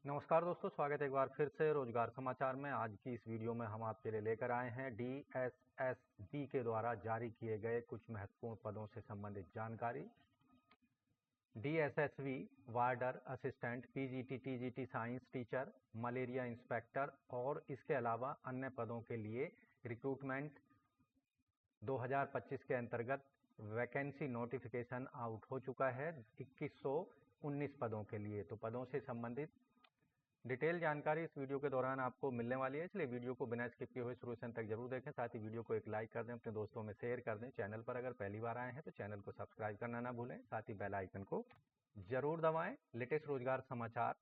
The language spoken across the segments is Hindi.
नमस्कार दोस्तों, स्वागत है एक बार फिर से रोजगार समाचार में। आज की इस वीडियो में हम आपके लिए लेकर आए हैं DSSB के द्वारा जारी किए गए कुछ महत्वपूर्ण पदों से संबंधित जानकारी। DSSB warder assistant, PGT, TGT science teacher, malaria inspector और इसके अलावा अन्य पदों के लिए रिक्रूटमेंट 2025 के अंतर्गत वैकेंसी नोटिफिकेशन आउट हो चुका है 2119 पदों के लिए। तो पदों से संबंधित डिटेल जानकारी इस वीडियो के दौरान आपको मिलने वाली है, इसलिए वीडियो को बिना स्किप किए हुए शुरू से अंत तक जरूर देखें। साथ ही वीडियो को एक लाइक कर दें, अपने दोस्तों में शेयर कर दें। चैनल पर अगर पहली बार आए हैं तो चैनल को सब्सक्राइब करना ना भूलें, साथ ही बेल आइकन को जरूर दबाएं। लेटेस्ट रोजगार समाचार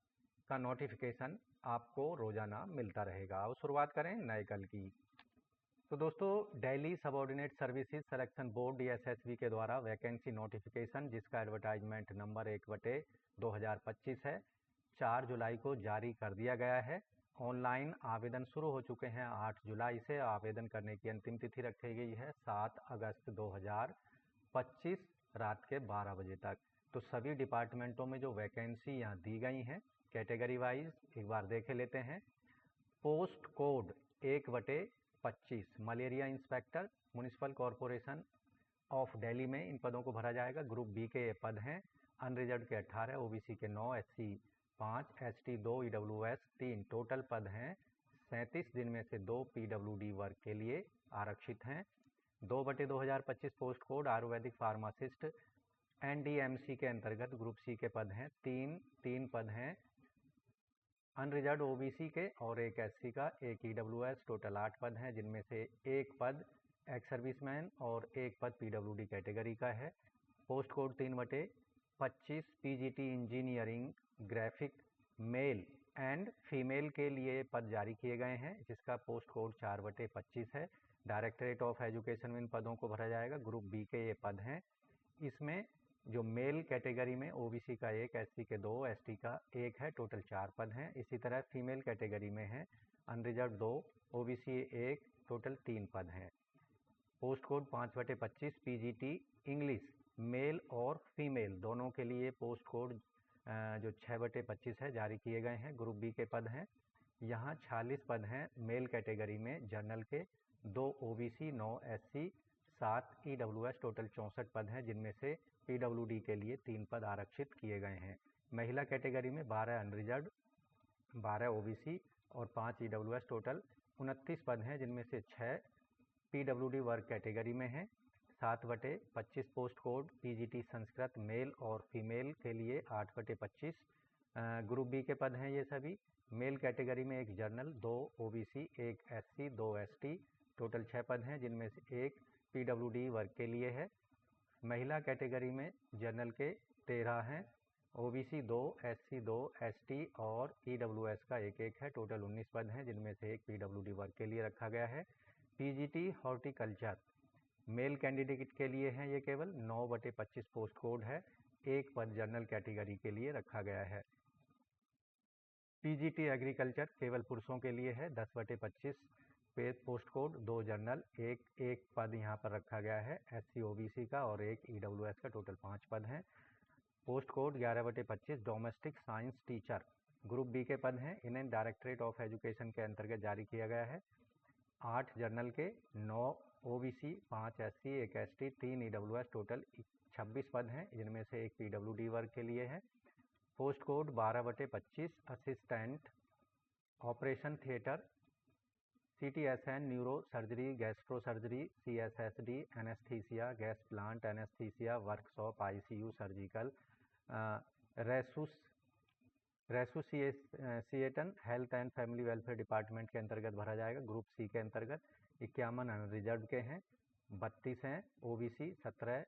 का नोटिफिकेशन आपको रोजाना मिलता रहेगा। अब शुरुआत करें नए कल की। तो दोस्तों, Delhi Subordinate Services Selection board DSSB के द्वारा वैकेंसी नोटिफिकेशन, जिसका एडवर्टाइजमेंट नंबर 1/2025 है, 4 जुलाई को जारी कर दिया गया है। ऑनलाइन आवेदन शुरू हो चुके हैं 8 जुलाई से। आवेदन करने की अंतिम तिथि रखी गई है 7 अगस्त 2025 रात के 12 बजे तक। तो सभी डिपार्टमेंटों में जो वैकेंसी यहाँ दी गई हैं कैटेगरी वाइज एक बार देखे लेते हैं। Post code 1/25 malaria inspector, municipal corporation of Delhi में इन पदों को भरा जाएगा। ग्रुप बी के ये पद हैं। अनरिजर्व के 18, OBC के 9, SC 5, ST 2, EWS 3। टोटल पद हैं 37, जिनमें से 2 PWD वर्ग के लिए आरक्षित हैं। 2/2025 post code Ayurvedic pharmacist NDMC के अंतर्गत ग्रुप सी के पद हैं। तीन पद हैं अनरिजर्व OBC के और एक SC का, एक EWS। टोटल 8 पद हैं, जिनमें से एक पद एक्स सर्विसमैन और एक पद PWD कैटेगरी का है। Post code 3/25 PGT engineering graphic male and female के लिए पद जारी किए गए हैं, जिसका पोस्ट कोड 4/25 है। डायरेक्टरेट ऑफ एजुकेशन में इन पदों को भरा जाएगा। ग्रुप बी के ये पद हैं। इसमें जो मेल कैटेगरी में OBC का 1, SC के 2, ST का 1 है। टोटल 4 पद हैं। इसी तरह फीमेल कैटेगरी में है अनरिजर्व 2, OBC 1। टोटल 3 पद हैं। Post code 5/25 PGT English male और फीमेल दोनों के लिए पोस्ट कोड जो 6/25 है जारी किए गए हैं। ग्रुप बी के पद हैं। यहाँ 46 पद हैं मेल कैटेगरी में जनरल के, 2 OBC, 9 SC, 7 EWS। टोटल 64 पद हैं, जिनमें से PWD के लिए 3 पद आरक्षित किए गए हैं। महिला कैटेगरी में 12 अनरिजर्व, 12 OBC और 5 EWS। टोटल 29 पद हैं, जिनमें से 6 PWD वर्ग कैटेगरी में हैं। 7/25 post code PGT Sanskrit male और फीमेल के लिए 8/25 ग्रुप बी के पद हैं ये सभी। मेल कैटेगरी में एक general, 2 OBC, 1 SC, 2 ST। Total 6 पद हैं, जिनमें से एक PWD वर्ग के लिए है। महिला कैटेगरी में जनरल के 13 हैं, OBC 2, SC 2, ST और EWS का 1 है। टोटल 19 पद हैं, जिनमें से एक PWD वर्ग के लिए रखा गया है। PGT हॉर्टिकल्चर मेल कैंडिडेट के लिए है ये केवल 9/25 पोस्ट कोड है। एक पद जनरल कैटेगरी के लिए रखा गया है। PGT एग्रीकल्चर केवल पुरुषों के लिए है 10/25 पे पोस्ट कोड, 2 जनरल, एक पद यहाँ पर रखा गया है SC OBC का और एक EWS का। टोटल 5 पद हैं। Post code 11/25 domestic science teacher group B के पद हैं। इन्हें डायरेक्टरेट ऑफ एजुकेशन के अंतर्गत जारी किया गया है। 8 जनरल के, 9 OBC, 5 SC, 1 ST, 3 EWS। Total 26 पद हैं, जिनमें से एक PWD वर्ग के लिए है। Post code 12/25 assistant operation theatre CTSN neuro surgery, gastro surgery, CSSD anaesthesia, gas plant anaesthesia, workshop, ICU surgical resuscitation health and family welfare department के अंतर्गत भरा जाएगा। ग्रुप सी के अंतर्गत 51 अनरिजर्व के हैं, 32 हैं OBC, 17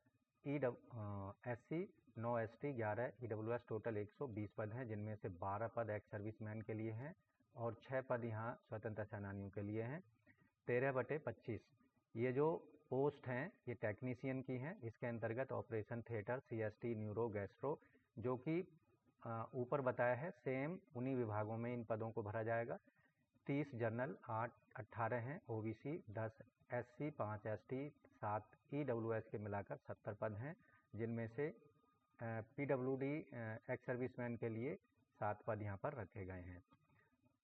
SC, 9 ST, 11 EWS। Total 120 पद हैं, जिनमें से 12 पद एक्स सर्विसमैन के लिए हैं और 6 पद यहाँ स्वतंत्रता सेनानियों के लिए हैं। 13/25 ये जो पोस्ट हैं ये टेक्नीशियन की हैं। इसके अंतर्गत operation theatre, CST neuro gastro, जो कि ऊपर बताया है सेम उन्हीं विभागों में इन पदों को भरा जाएगा। 30 जनरल, 18 हैं OBC, 10 SC, 5 ST, 7 EWS के मिलाकर 70 पद हैं, जिनमें से PWD एक्स सर्विसमैन के लिए 7 पद यहाँ पर रखे गए हैं।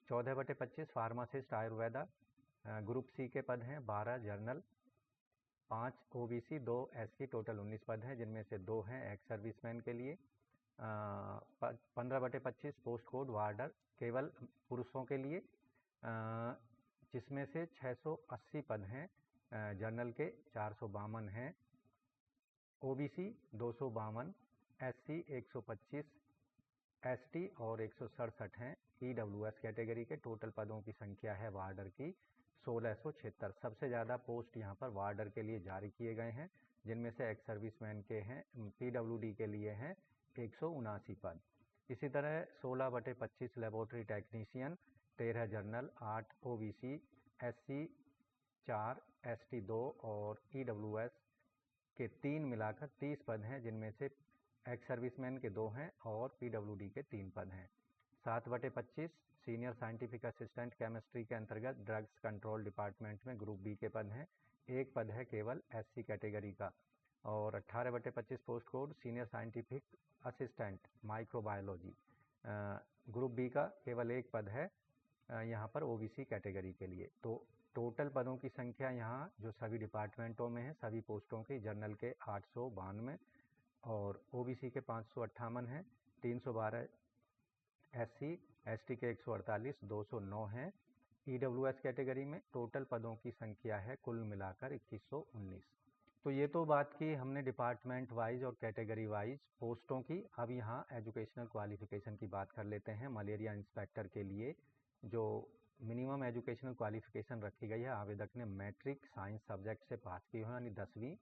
14/25 फार्मासिस्ट आयुर्वेदा ग्रुप सी के पद हैं 12 जर्नल, 5 OBC, 2 SC, टोटल 19 पद हैं, जिनमें से 2 हैं एक्स सर्विसमैन के लिए। 15/25 पोस्ट कोड वार्डर केवल पुरुषों के लिए, जिसमें से 680 पद हैं जर्नल के, 452 हैं OBC, 252 SC, 125 ST और 167 हैं EWS कैटेगरी के। टोटल पदों की संख्या है वार्डर की 1676। सबसे ज़्यादा पोस्ट यहाँ पर वार्डर के लिए जारी किए गए हैं, जिनमें से एक्स सर्विसमैन के हैं PWD के लिए हैं 179 पद। इसी तरह 16/25 laboratory technician 13 journal, 8 OBC, SC 4, ST 2 और EWS के 3 मिलाकर 30 पद हैं, जिनमें से एक्स सर्विसमैन के 2 हैं और PWD के 3 पद हैं। 7/25 सीनियर साइंटिफिक असिस्टेंट केमिस्ट्री के अंतर्गत ड्रग्स कंट्रोल डिपार्टमेंट में ग्रुप बी के पद हैं, 1 पद है केवल SC कैटेगरी का। और 18/25 post code senior scientific assistant microbiology group B का केवल 1 पद है यहाँ पर OBC कैटेगरी के लिए। तो टोटल पदों की संख्या यहाँ जो सभी डिपार्टमेंटों में है, सभी पोस्टों की, जर्नल के 892 और OBC के 558 हैं, 312 SC ST के 148, 209 हैं EWS कैटेगरी में। टोटल पदों की संख्या है कुल मिलाकर 2119। तो ये तो बात की हमने डिपार्टमेंट वाइज और कैटेगरी वाइज पोस्टों की। अब यहाँ एजुकेशनल क्वालिफिकेशन की बात कर लेते हैं। मलेरिया इंस्पेक्टर के लिए जो मिनिमम एजुकेशनल क्वालिफिकेशन रखी गई है, आवेदक ने मैट्रिक साइंस सब्जेक्ट से पास की हो, यानी 10वीं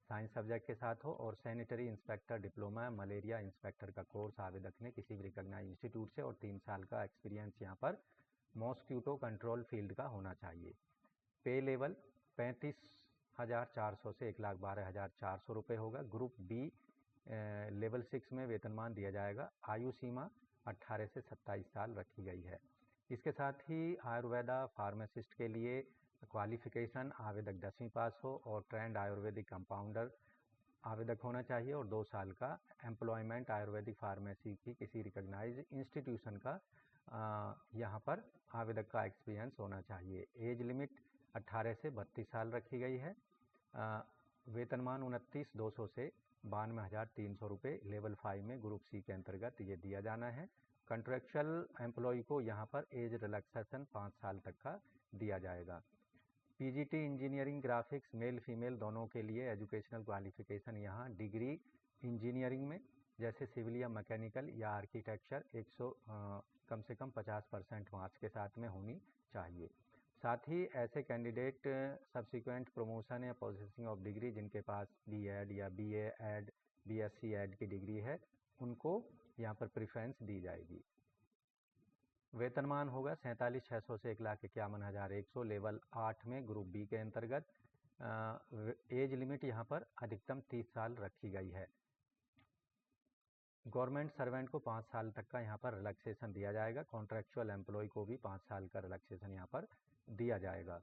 साइंस सब्जेक्ट के साथ हो, और sanitary inspector diploma malaria inspector का कोर्स आवेदक ने किसी भी रिकॉग्नाइज इंस्टीट्यूट से, और 3 साल का एक्सपीरियंस यहाँ पर मॉस्क्यूटो कंट्रोल फील्ड का होना चाहिए। पे लेवल 35,400 से 1,12,400 रुपये होगा। ग्रुप बी लेवल 6 में वेतनमान दिया जाएगा। आयु सीमा 18 से 27 साल रखी गई है। इसके साथ ही आयुर्वेदा फार्मासिस्ट के लिए क्वालिफिकेशन आवेदक 10वीं पास हो और ट्रेंड आयुर्वेदिक कंपाउंडर आवेदक होना चाहिए, और 2 साल का एम्प्लॉयमेंट आयुर्वेदिक फार्मेसी की किसी रिकॉग्नाइज इंस्टीट्यूशन का यहाँ पर आवेदक का एक्सपीरियंस होना चाहिए। एज लिमिट 18 से 32 साल रखी गई है। वेतनमान 29,200 से 92,300 रुपये लेवल 5 में ग्रुप सी के अंतर्गत ये दिया जाना है। कंट्रेक्चुअल एम्प्लॉय को यहाँ पर एज रिलैक्सेशन 5 साल तक का दिया जाएगा। PGT engineering graphics male female दोनों के लिए एजुकेशनल क्वालिफिकेशन यहाँ डिग्री इंजीनियरिंग में, जैसे सिविल या मैकेनिकल या आर्किटेक्चर, 100 कम से कम 50% मार्क्स के साथ में होनी चाहिए। साथ ही ऐसे कैंडिडेट सब्सिक्वेंट प्रमोशन या प्रोसेसिंग ऑफ डिग्री जिनके पास B.Ed या BA एड BSc एड की डिग्री है, उनको यहाँ पर प्रेफरेंस दी जाएगी। वेतनमान होगा 47,600 से 1,51,100 लेवल 8 में ग्रुप बी के अंतर्गत। एज लिमिट यहाँ पर अधिकतम 30 साल रखी गई है। गवर्नमेंट सर्वेंट को 5 साल तक का यहाँ पर रिलैक्सेशन दिया जाएगा। कॉन्ट्रैक्चुअल एम्प्लॉय को भी 5 साल का रिलैक्सेशन यहाँ पर दिया जाएगा।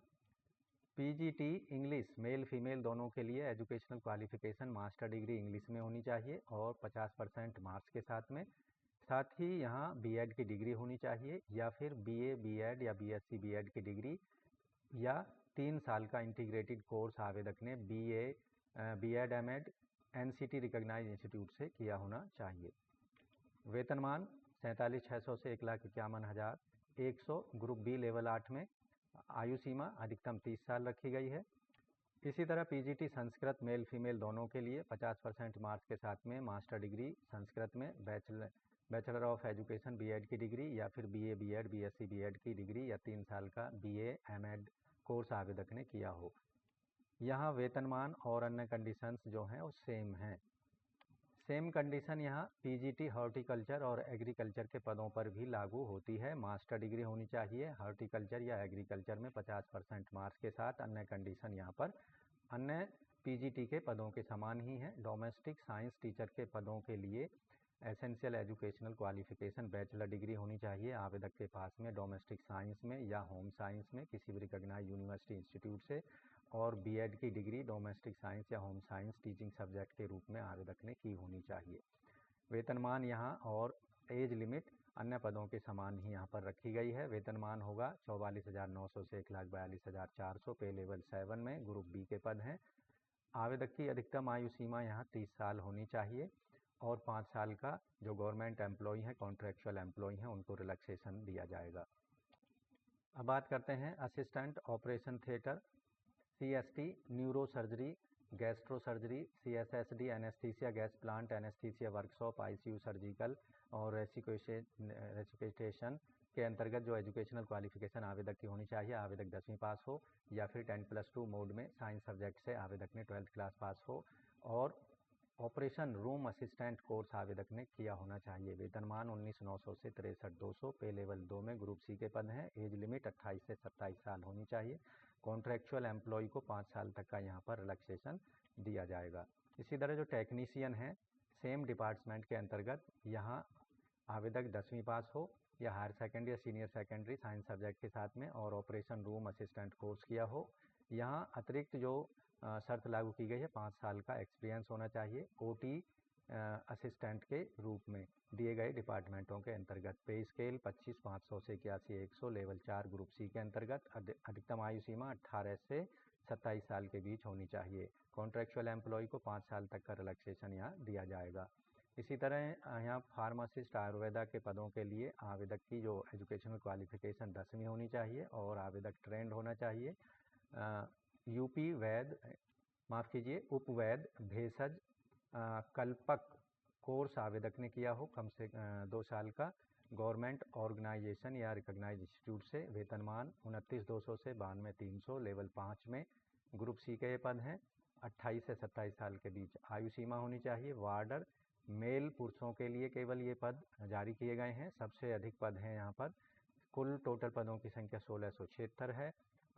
PGT इंग्लिश मेल फीमेल दोनों के लिए educational qualification master degree English में होनी चाहिए और 50% मार्क्स के साथ में। साथ ही यहाँ B.Ed की डिग्री होनी चाहिए, या फिर BA B.Ed या BSc B.Ed की डिग्री, या 3 साल का इंटीग्रेटेड कोर्स आवेदक ने BA B.Ed M.Ed NCT recognise institute से किया होना चाहिए। वेतनमान 47,600 से 1,51,100 ग्रुप बी लेवल 8 में। आयु सीमा अधिकतम 30 साल रखी गई है। इसी तरह PGT संस्कृत मेल फीमेल दोनों के लिए 50% मार्क्स के साथ में मास्टर डिग्री संस्कृत में, बैचलर ऑफ एजुकेशन B.Ed की डिग्री, या फिर BA B.Ed BSc B.Ed की डिग्री, या 3 साल का BA M.Ed कोर्स आवेदक ने किया हो। यहाँ वेतनमान और अन्य कंडीशंस जो हैं वो सेम हैं। सेम कंडीशन यहाँ PGT हॉर्टिकल्चर और एग्रीकल्चर के पदों पर भी लागू होती है। मास्टर डिग्री होनी चाहिए हॉर्टिकल्चर या एग्रीकल्चर में 50% मार्क्स के साथ। अन्य कंडीशन यहाँ पर अन्य PGT के पदों के समान ही हैं। डोमेस्टिक साइंस टीचर के पदों के लिए essential educational qualification bachelor degree होनी चाहिए आवेदक के पास में, डोमेस्टिक साइंस में या होम साइंस में किसी भी रिकॉग्नाइज्ड यूनिवर्सिटी इंस्टीट्यूट से, और B.Ed की डिग्री डोमेस्टिक साइंस या होम साइंस टीचिंग सब्जेक्ट के रूप में आवेदक ने की होनी चाहिए। वेतनमान यहाँ और एज लिमिट अन्य पदों के समान ही यहाँ पर रखी गई है। वेतनमान होगा 44,900 से 1,42,400 पे लेवल 7 में, ग्रुप बी के पद हैं। आवेदक की अधिकतम आयु सीमा यहाँ 30 साल होनी चाहिए और 5 साल का जो गवर्नमेंट एम्प्लॉय हैं, कॉन्ट्रेक्चुअल एम्प्लॉय हैं, उनको रिलैक्सेशन दिया जाएगा। अब बात करते हैं assistant operation theatre, CST neuro surgery, gastro surgery, CSSD anaesthesia gas plant, anaesthesia workshop, ICU surgical और रेसिपिटेशन के अंतर्गत जो एजुकेशनल क्वालिफिकेशन आवेदक की होनी चाहिए, आवेदक 10वीं पास हो या फिर 10+2 मोड में साइंस सब्जेक्ट से आवेदक ने 12th क्लास पास हो और ऑपरेशन रूम असिस्टेंट कोर्स आवेदक ने किया होना चाहिए। वेतनमान 19,900 से 63,200 पे लेवल 2 में, ग्रुप सी के पद हैं। एज लिमिट 28 से 27 साल होनी चाहिए। कॉन्ट्रेक्चुअल एम्प्लॉय को 5 साल तक का यहाँ पर रिलैक्सेशन दिया जाएगा। इसी तरह जो टेक्नीशियन है सेम डिपार्टमेंट के अंतर्गत, यहाँ आवेदक 10वीं पास हो या हायर सेकेंडरी या सीनियर सेकेंडरी साइंस सब्जेक्ट के साथ में और ऑपरेशन रूम असिस्टेंट कोर्स किया हो। यहाँ अतिरिक्त जो शर्त लागू की गई है 5 साल का एक्सपीरियंस होना चाहिए OT असिस्टेंट के रूप में दिए गए डिपार्टमेंटों के अंतर्गत। पे स्केल 25,500 से 81,100 लेवल 4 ग्रुप सी के अंतर्गत। अधिकतम आयु सीमा 18 से 27 साल के बीच होनी चाहिए। कॉन्ट्रेक्चुअल एम्प्लॉय को 5 साल तक का रिलैक्सेशन यहाँ दिया जाएगा। इसी तरह यहाँ फार्मासिस्ट आयुर्वेदा के पदों के लिए आवेदक की जो एजुकेशनल क्वालिफिकेशन 10वीं होनी चाहिए और आवेदक ट्रेंड होना चाहिए। यूपी वैद माफ़ कीजिए उपवैद भेषज कल्पक कोर्स आवेदक ने किया हो कम से 2 साल का, गवर्नमेंट ऑर्गेनाइजेशन या रिकॉग्नाइज्ड इंस्टीट्यूट से। वेतनमान 29,200 से 92,300 लेवल 5 में, ग्रुप सी के ये पद हैं। 28 से 27 साल के बीच आयु सीमा होनी चाहिए। वार्डर मेल पुरुषों के लिए केवल ये पद जारी किए गए हैं। सबसे अधिक पद हैं यहाँ पर, कुल टोटल पदों की संख्या 1676 है।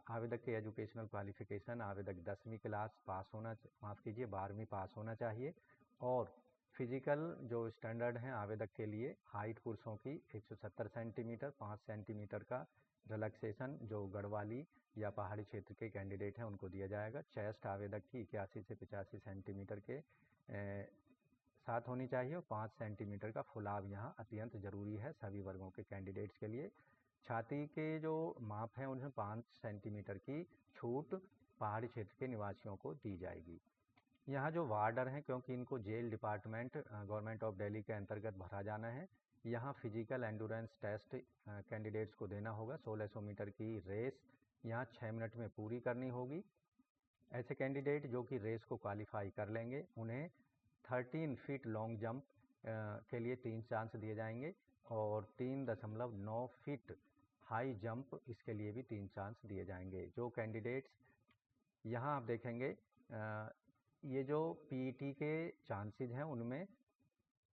आवेदक के एजुकेशनल क्वालिफिकेशन आवेदक 10वीं क्लास पास होना, माफ़ कीजिए 12वीं पास होना चाहिए और फिजिकल जो स्टैंडर्ड हैं आवेदक के लिए, हाइट पुरुषों की 170 सेंटीमीटर, 5 सेंटीमीटर का रिलैक्सेशन जो गढ़वाली या पहाड़ी क्षेत्र के कैंडिडेट हैं उनको दिया जाएगा। चेस्ट आवेदक की 81 से 85 सेंटीमीटर के साथ होनी चाहिए और 5 सेंटीमीटर का फुलाव यहाँ अत्यंत ज़रूरी है सभी वर्गों के कैंडिडेट्स के लिए। छाती के जो माप हैं उनमें 5 सेंटीमीटर की छूट पहाड़ी क्षेत्र के निवासियों को दी जाएगी। यहाँ जो वार्डर हैं, क्योंकि इनको jail department government of Delhi के अंतर्गत भरा जाना है, यहाँ फिजिकल एंडोरेंस टेस्ट कैंडिडेट्स को देना होगा। 1600 मीटर की रेस यहाँ 6 मिनट में पूरी करनी होगी। ऐसे कैंडिडेट जो कि रेस को क्वालिफाई कर लेंगे उन्हें 13 फीट लॉन्ग जंप के लिए 3 चांस दिए जाएंगे और 3.9 फीट हाई जंप इसके लिए भी 3 चांस दिए जाएंगे। जो कैंडिडेट्स यहाँ आप देखेंगे ये जो PET के चांसेस हैं उनमें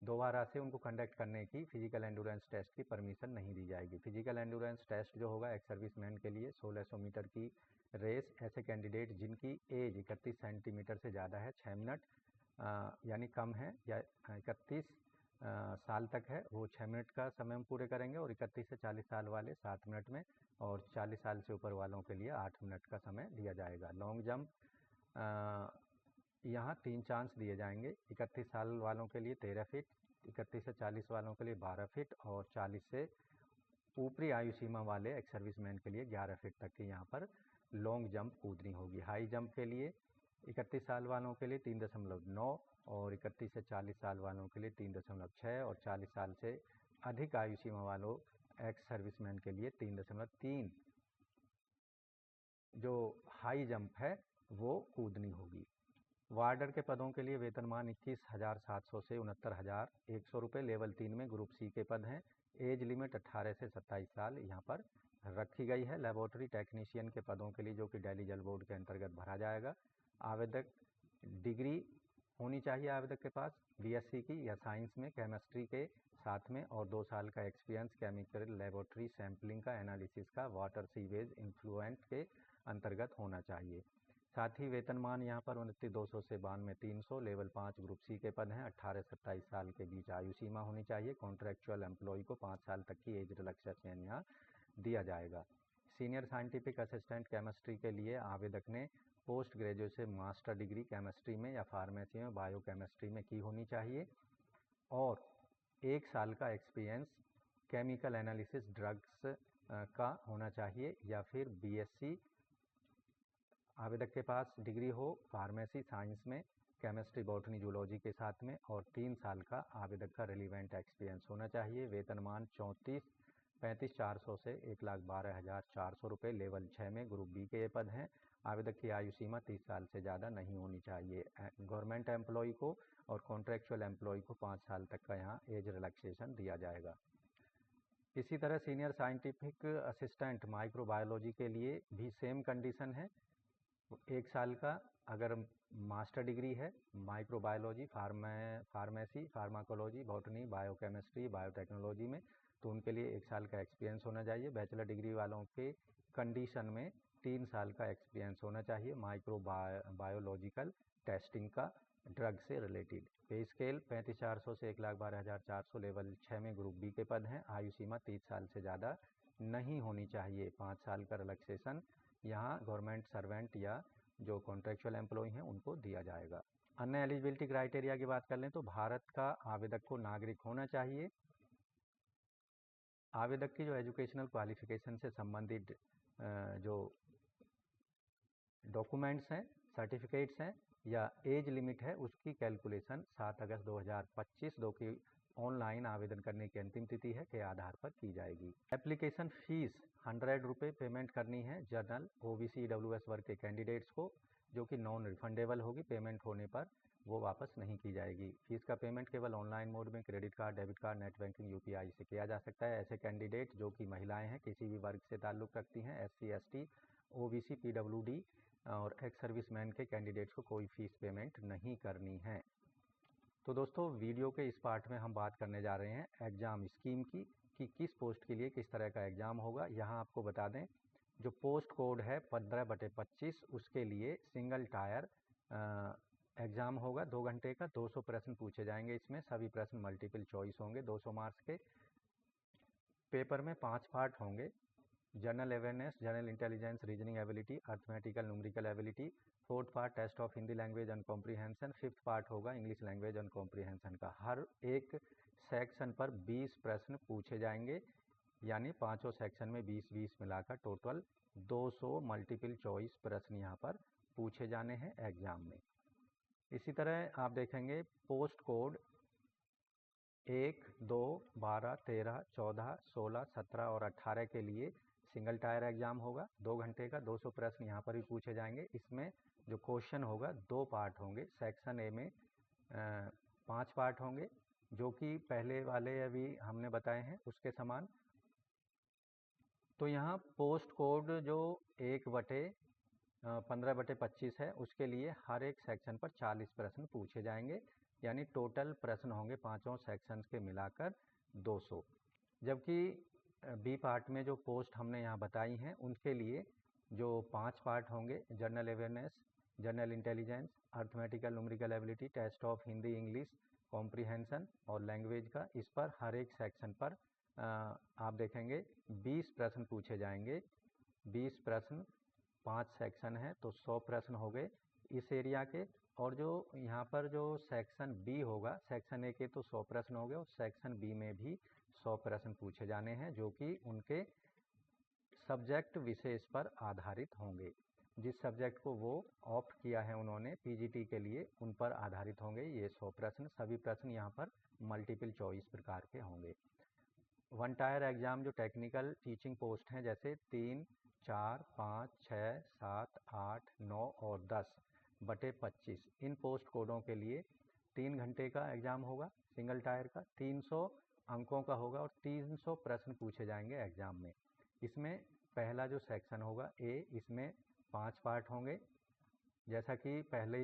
दोबारा से उनको कंडक्ट करने की फिजिकल एंडोरेंस टेस्ट की परमिशन नहीं दी जाएगी। फिजिकल एंडोरेंस टेस्ट जो होगा एक्स सर्विसमैन के लिए 1600 मीटर की रेस, ऐसे कैंडिडेट जिनकी एज 31 सेंटीमीटर से ज़्यादा है, 6 मिनट यानी कम है या 31 साल तक है, वो 6 मिनट का समय हम पूरे करेंगे और 31 से 40 साल वाले 7 मिनट में और 40 साल से ऊपर वालों के लिए 8 मिनट का समय दिया जाएगा। लॉन्ग जंप यहाँ 3 चांस दिए जाएंगे। 31 साल वालों के लिए 13 फीट, 31 से 40 वालों के लिए 12 फीट और 40 से ऊपरी आयु सीमा वाले एक्स सर्विसमैन के लिए 11 फीट तक की यहाँ पर लॉन्ग जंप कूदनी होगी। हाई जंप के लिए 31 साल वालों के लिए 3.9 और 31 से 40 साल वालों के लिए 3.6 और 40 साल से अधिक आयु सीमा वालों एक्स सर्विसमैन के लिए 3.3 जो हाई जंप है वो कूदनी होगी। वार्डर के पदों के लिए वेतनमान 21,700 से 69,100 रुपये लेवल 3 में, ग्रुप सी के पद हैं। एज लिमिट 18 से 27 साल यहाँ पर रखी गई है। लेबोरेटरी टेक्नीशियन के पदों के लिए जो कि दिल्ली जल बोर्ड के अंतर्गत भरा जाएगा, आवेदक डिग्री होनी चाहिए आवेदक के पास BSc की या साइंस में केमिस्ट्री के साथ में और 2 साल का एक्सपीरियंस केमिकल लेबोरेटरी सैम्पलिंग का, एनालिसिस का, वाटर सीवेज इन्फ्लुएंट के अंतर्गत होना चाहिए। साथ ही वेतनमान यहाँ पर 29,200 से 92,300 लेवल 5 ग्रुप सी के पद हैं। 18 से 27 साल के बीच आयु सीमा होनी चाहिए। कॉन्ट्रेक्चुअल एम्प्लॉय को 5 साल तक की एज रिलैक्सेशन यहाँ दिया जाएगा। सीनियर साइंटिफिक असिस्टेंट केमिस्ट्री के लिए आवेदक ने post graduation master degree chemistry में या फार्मेसी में, बायो केमिस्ट्री में की होनी चाहिए और 1 साल का एक्सपीरियंस केमिकल एनालिसिस ड्रग्स का होना चाहिए, या फिर बीएससी आवेदक के पास डिग्री हो फार्मेसी साइंस में, केमिस्ट्री बॉटनी जूलॉजी के साथ में, और 3 साल का आवेदक का रिलीवेंट एक्सपीरियंस होना चाहिए। वेतनमान 35,400 से 1,12,400 रुपये। लेवल 6 में ग्रुप बी के ये पद हैं। आवेदक की आयु सीमा 30 साल से ज़्यादा नहीं होनी चाहिए। गवर्नमेंट एम्प्लॉय को और कॉन्ट्रेक्चुअल एम्प्लॉय को 5 साल तक का यहाँ एज रिलैक्सेशन दिया जाएगा। इसी तरह सीनियर साइंटिफिक असिस्टेंट माइक्रोबायोलॉजी के लिए भी सेम कंडीशन है। 1 साल का अगर मास्टर डिग्री है microbiology, pharmacy, pharmacology, botany, biochemistry, biotechnology में, तो उनके लिए 1 साल का एक्सपीरियंस होना चाहिए। बैचलर डिग्री वालों के कंडीशन में 3 साल का एक्सपीरियंस होना चाहिए माइक्रोबायोलॉजिकल टेस्टिंग का, ड्रग से रिलेटेड। पे स्केल 35,400 से 1,12,400। लेवल 6 में ग्रुप बी के पद हैं। आयु सीमा 30 साल से ज़्यादा नहीं होनी चाहिए। 5 साल का रिलैक्सेशन यहाँ गवर्नमेंट सर्वेंट या जो कॉन्ट्रेक्चुअल एम्प्लॉय हैं उनको दिया जाएगा। अन्य एलिजिबिलिटी क्राइटेरिया की बात कर लें तो भारत का आवेदक को नागरिक होना चाहिए। आवेदक की जो एजुकेशनल क्वालिफिकेशन से संबंधित जो डॉक्यूमेंट्स हैं, सर्टिफिकेट्स हैं या एज लिमिट है, उसकी कैलकुलेशन 7 अगस्त 2025 जो कि ऑनलाइन आवेदन करने की अंतिम तिथि है के आधार पर की जाएगी। एप्लीकेशन फीस 100 रुपये पेमेंट करनी है जनरल, ओबीसी, ईडब्ल्यूएस वर्ग के कैंडिडेट्स को, जो कि नॉन रिफंडेबल होगी। पेमेंट होने पर वो वापस नहीं की जाएगी। फीस का पेमेंट केवल ऑनलाइन मोड में credit card, debit card, net banking, UPI से किया जा सकता है। ऐसे कैंडिडेट जो कि महिलाएं हैं, किसी भी वर्ग से ताल्लुक़ रखती हैं, SC, ST, OBC, PWD और एक्स सर्विसमैन के कैंडिडेट्स को कोई फीस पेमेंट नहीं करनी है। तो दोस्तों/वीडियो के इस पार्ट में हम बात करने जा रहे हैं एग्ज़ाम स्कीम की, कि किस पोस्ट के लिए किस तरह का एग्ज़ाम होगा। यहाँ आपको बता दें, जो पोस्ट कोड है 15/25, उसके लिए सिंगल टायर एग्ज़ाम होगा 2 घंटे का। 200 प्रश्न पूछे जाएंगे। इसमें सभी प्रश्न मल्टीपल चॉइस होंगे 200 मार्क्स के। पेपर में 5 पार्ट होंगे: general awareness, general intelligence, reasoning ability, arithmetical numerical ability. 4th part test of Hindi language and comprehension. 5th part होगा इंग्लिश लैंग्वेज एंड कॉम्प्रीहेंशन का। हर एक सेक्शन पर 20 प्रश्न पूछे जाएंगे, यानी पाँचों सेक्शन में 20-20 मिलाकर टोटल 200 मल्टीपल चॉइस प्रश्न यहाँ पर पूछे जाने हैं एग्जाम में। इसी तरह आप देखेंगे पोस्ट कोड 1, 2, 12, 13, 14, 16, 17 और 18 के लिए सिंगल टायर एग्जाम होगा 2 घंटे का। 200 प्रश्न यहाँ पर भी पूछे जाएंगे। इसमें जो क्वेश्चन होगा 2 पार्ट होंगे। सेक्शन ए में 5 पार्ट होंगे, जो कि पहले वाले अभी हमने बताए हैं उसके समान। तो यहाँ पोस्ट कोड जो 15/25 है, उसके लिए हर एक सेक्शन पर 40 प्रश्न पूछे जाएंगे, यानी टोटल प्रश्न होंगे पाँचों सेक्शंस के मिलाकर 200। जबकि बी पार्ट में जो पोस्ट हमने यहाँ बताई हैं उनके लिए जो 5 पार्ट होंगे: general awareness, general intelligence, arithmetical numerical ability, test of Hindi English comprehension और लैंग्वेज का। इस पर हर एक सेक्शन पर आप देखेंगे 20 प्रश्न पूछे जाएंगे। 20 प्रश्न, 5 सेक्शन हैं तो 100 प्रश्न हो गए इस एरिया के। और जो यहाँ पर जो सेक्शन बी होगा, सेक्शन ए के तो 100 प्रश्न हो गए, और सेक्शन बी में भी 100 प्रश्न पूछे जाने हैं, जो कि उनके सब्जेक्ट विशेष पर आधारित होंगे। जिस सब्जेक्ट को वो ऑप्ट किया है उन्होंने पीजीटी के लिए, उन पर आधारित होंगे ये 100 प्रश्न। सभी प्रश्न यहाँ पर मल्टीपल चॉइस प्रकार के होंगे। 1 टायर एग्जाम जो टेक्निकल टीचिंग पोस्ट हैं, जैसे 3, 4, 5, 6, 7, 8, 9 और 10/25, इन पोस्ट कोडों के लिए 3 घंटे का एग्ज़ाम होगा सिंगल टायर का। 300 अंकों का होगा और 300 प्रश्न पूछे जाएंगे एग्ज़ाम में। इसमें पहला जो सेक्शन होगा ए, इसमें 5 पार्ट होंगे। जैसा कि पहले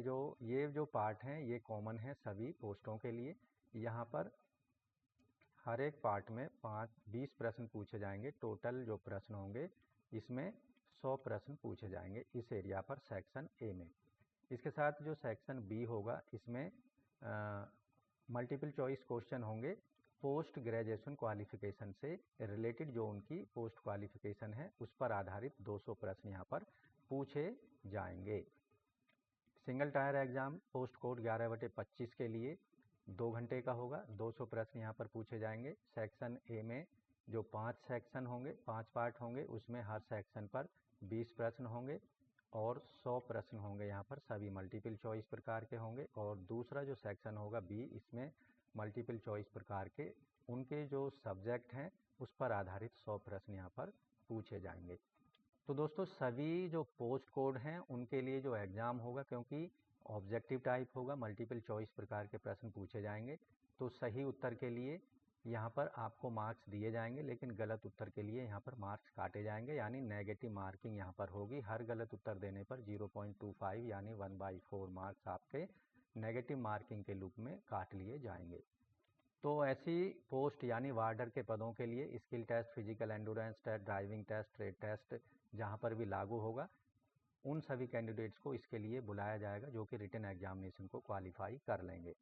ये जो पार्ट हैं ये कॉमन है सभी पोस्टों के लिए। यहाँ पर हर एक पार्ट में 20 प्रश्न पूछे जाएंगे। टोटल जो प्रश्न होंगे इसमें 100 प्रश्न पूछे जाएंगे इस एरिया पर सेक्शन ए में। इसके साथ जो सेक्शन बी होगा, इसमें मल्टीपल चॉइस क्वेश्चन होंगे पोस्ट ग्रेजुएशन क्वालिफिकेशन से रिलेटेड। जो उनकी पोस्ट क्वालिफिकेशन है उस पर आधारित 200 प्रश्न यहाँ पर पूछे जाएंगे। Single tyre exam post code 11/25 के लिए 2 घंटे का होगा। 200 प्रश्न यहाँ पर पूछे जाएंगे। सेक्शन ए में जो 5 सेक्शन होंगे, 5 पार्ट होंगे, उसमें हर सेक्शन पर 20 प्रश्न होंगे और 100 प्रश्न होंगे। यहाँ पर सभी मल्टीपल चॉइस प्रकार के होंगे। और दूसरा जो सेक्शन होगा बी, इसमें मल्टीपल चॉइस प्रकार के उनके जो सब्जेक्ट हैं उस पर आधारित 100 प्रश्न यहाँ पर पूछे जाएंगे। तो दोस्तों सभी जो पोस्ट कोड हैं उनके लिए जो एग्ज़ाम होगा, क्योंकि ऑब्जेक्टिव टाइप होगा, मल्टीपल चॉइस प्रकार के प्रश्न पूछे जाएंगे, तो सही उत्तर के लिए यहाँ पर आपको मार्क्स दिए जाएंगे, लेकिन गलत उत्तर के लिए यहाँ पर मार्क्स काटे जाएंगे, यानी नेगेटिव मार्किंग यहाँ पर होगी। हर गलत उत्तर देने पर 0.25 यानी 1/4 मार्क्स आपके नेगेटिव मार्किंग के रूप में काट लिए जाएंगे। तो ऐसी पोस्ट यानी वार्डर के पदों के लिए skill test, physical endurance test, driving test, trade test जहाँ पर भी लागू होगा, उन सभी कैंडिडेट्स को इसके लिए बुलाया जाएगा जो कि रिटन एग्जामिनेशन को क्वालिफाई कर लेंगे।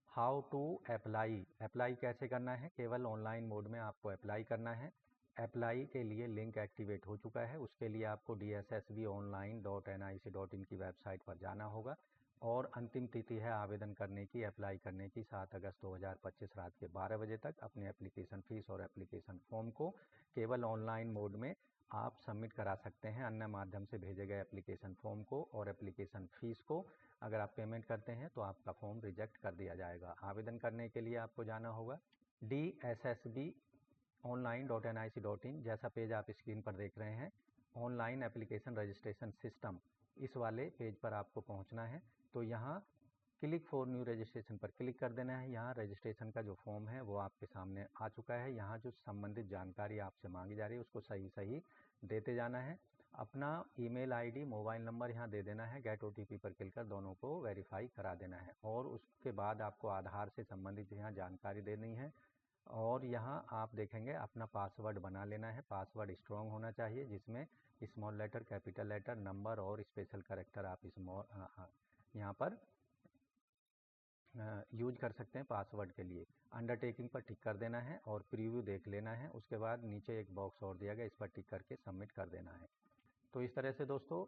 हाउ टू अप्लाई कैसे करना है? केवल ऑनलाइन मोड में आपको अप्लाई करना है। अप्लाई के लिए लिंक एक्टिवेट हो चुका है, उसके लिए आपको dssbonline.nic.in की वेबसाइट पर जाना होगा और अंतिम तिथि है आवेदन करने की, अप्लाई करने की 7 अगस्त 2025 रात के 12 बजे तक। अपने एप्लीकेशन फ़ीस और एप्लीकेशन फॉर्म को केवल ऑनलाइन मोड में आप सबमिट करा सकते हैं। अन्य माध्यम से भेजे गए एप्लीकेशन फॉर्म को और एप्लीकेशन फ़ीस को अगर आप पेमेंट करते हैं तो आपका फॉर्म रिजेक्ट कर दिया जाएगा। आवेदन करने के लिए आपको जाना होगा dssbonline.nic.in, जैसा पेज आप स्क्रीन पर देख रहे हैं, ऑनलाइन एप्लीकेशन रजिस्ट्रेशन सिस्टम, इस वाले पेज पर आपको पहुंचना है। तो यहाँ क्लिक फॉर न्यू रजिस्ट्रेशन पर क्लिक कर देना है। यहाँ रजिस्ट्रेशन का जो फॉर्म है वो आपके सामने आ चुका है। यहाँ जो संबंधित जानकारी आपसे मांगी जा रही है उसको सही सही देते जाना है। अपना ईमेल आईडी, मोबाइल नंबर यहाँ दे देना है। गेट OTP पर क्लिक कर दोनों को वेरीफाई करा देना है और उसके बाद आपको आधार से संबंधित यहाँ जानकारी देनी है। और यहाँ आप देखेंगे अपना पासवर्ड बना लेना है। पासवर्ड स्ट्रॉन्ग होना चाहिए, जिसमें small letter, capital letter, number और स्पेशल कैरेक्टर आप यहाँ पर यूज कर सकते हैं पासवर्ड के लिए। अंडरटेकिंग पर टिक कर देना है और प्रीव्यू देख लेना है। उसके बाद नीचे एक बॉक्स और दिया गया, इस पर टिक करके सबमिट कर देना है। तो इस तरह से दोस्तों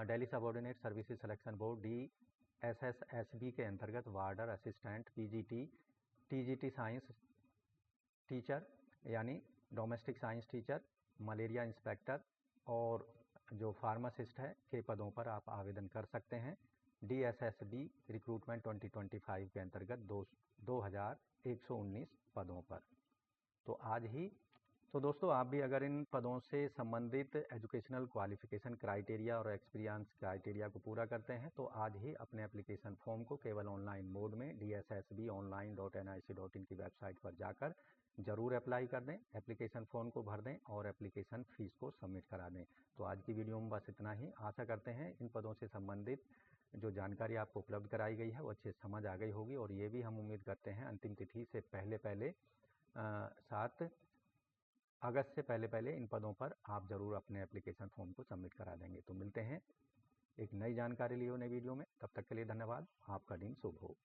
Delhi Subordinate Services Selection Board DSSSB के अंतर्गत warder assistant, PGT, TGT science teacher यानी domestic science teacher, malaria inspector और जो फार्मासिस्ट है के पदों पर आप आवेदन कर सकते हैं। DSSB रिक्रूटमेंट 2025 के अंतर्गत 2119 पदों पर। तो आज ही तो दोस्तों आप भी अगर इन पदों से संबंधित एजुकेशनल क्वालिफिकेशन क्राइटेरिया और एक्सपीरियंस क्राइटेरिया को पूरा करते हैं तो आज ही अपने एप्लीकेशन फॉर्म को केवल ऑनलाइन मोड में dssbonline.nic.in की वेबसाइट पर जाकर ज़रूर अप्लाई कर दें, एप्लीकेशन फॉर्म को भर दें और एप्लीकेशन फ़ीस को सबमिट करा दें। तो आज की वीडियो में बस इतना ही। आशा करते हैं इन पदों से संबंधित जो जानकारी आपको उपलब्ध कराई गई है वो अच्छे से समझ आ गई होगी और ये भी हम उम्मीद करते हैं अंतिम तिथि से पहले 7 अगस्त से पहले इन पदों पर आप ज़रूर अपने एप्लीकेशन फॉर्म को सबमिट करा देंगे। तो मिलते हैं एक नई जानकारी लिए नई वीडियो में, तब तक के लिए धन्यवाद। आपका दिन शुभ हो।